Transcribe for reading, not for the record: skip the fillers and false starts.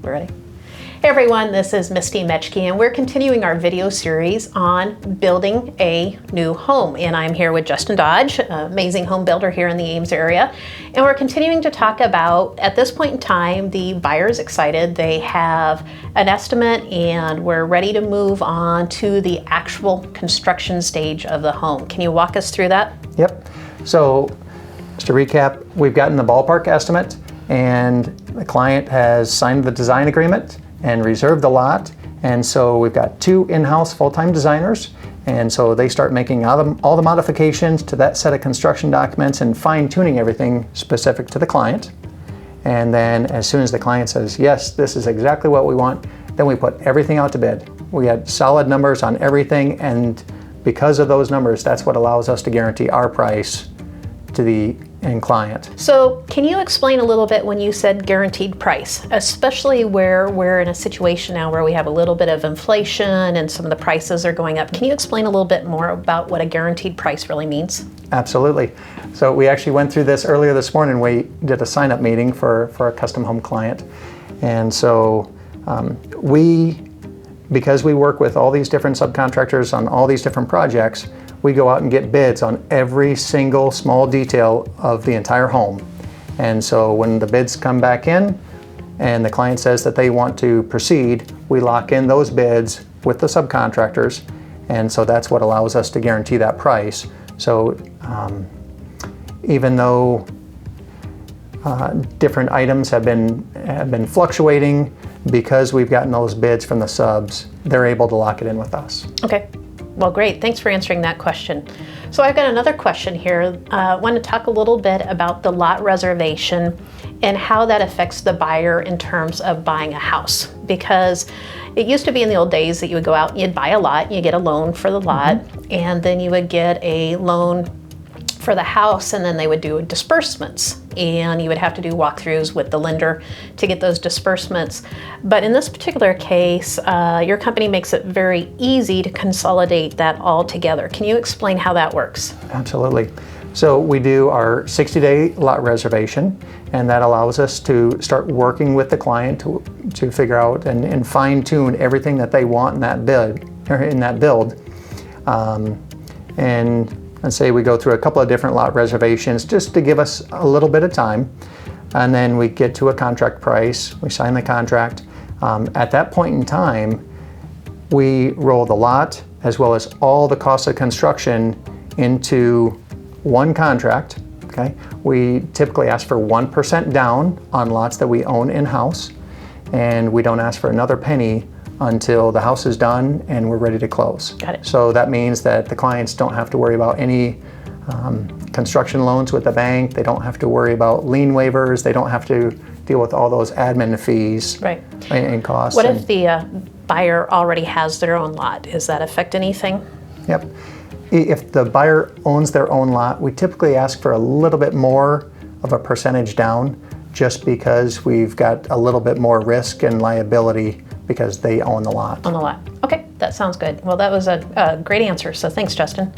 We're ready. Hey everyone, this is Misty Metchke, and we're continuing our video series on building a new home. And I'm here with Justin Dodge, an amazing home builder here in the Ames area. And we're continuing to talk about, at this point in time, the buyer's excited. They have an estimate and we're ready to move on to the actual construction stage of the home. Can you walk us through that? Yep. So just to recap, we've gotten the ballpark estimate and the client has signed the design agreement and reserved the lot. And so we've got 2 in-house full-time designers. And so they start making all the modifications to that set of construction documents and fine-tuning everything specific to the client. And then as soon as the client says, yes, this is exactly what we want, then we put everything out to bid. We had solid numbers on everything, and because of those numbers, that's what allows us to guarantee our price to the end client. So can you explain a little bit when you said guaranteed price, especially where we're in a situation now where we have a little bit of inflation and some of the prices are going up? Can you explain a little bit more about what a guaranteed price really means? Absolutely. So we actually went through this earlier this morning. We did a sign-up meeting for a custom home client. And so because we work with all these different subcontractors on all these different projects, we go out and get bids on every single small detail of the entire home. And so when the bids come back in and the client says that they want to proceed, we lock in those bids with the subcontractors. And so that's what allows us to guarantee that price. So even though different items have been fluctuating, because we've gotten those bids from the subs, they're able to lock it in with us. Okay. Well, great. Thanks for answering that question. So I've got another question here. I want to talk a little bit about the lot reservation and how that affects the buyer in terms of buying a house. Because it used to be in the old days that you would go out and you'd buy a lot, you get a loan for the lot, and then you would get a loan for the house, and then they would do disbursements, and you would have to do walkthroughs with the lender to get those disbursements. But in this particular case, your company makes it very easy to consolidate that all together. Can you explain how that works? Absolutely. So we do our 60-day lot reservation, and that allows us to start working with the client to figure out and fine-tune everything that they want in that build. And let's say we go through a couple of different lot reservations just to give us a little bit of time. And then we get to a contract price, we sign the contract. At that point in time, we roll the lot as well as all the costs of construction into one contract. Okay? We typically ask for 1% down on lots that we own in-house, and we don't ask for another penny until the house is done and we're ready to close. Got it. So that means that the clients don't have to worry about any construction loans with the bank. They don't have to worry about lien waivers. They don't have to deal with all those admin fees and costs. What if the buyer already has their own lot? Does that affect anything? Yep. If the buyer owns their own lot, we typically ask for a little bit more of a percentage down, just because we've got a little bit more risk and liability because they own the lot. On the lot. Okay, that sounds good. Well, that was a great answer, so thanks, Justin.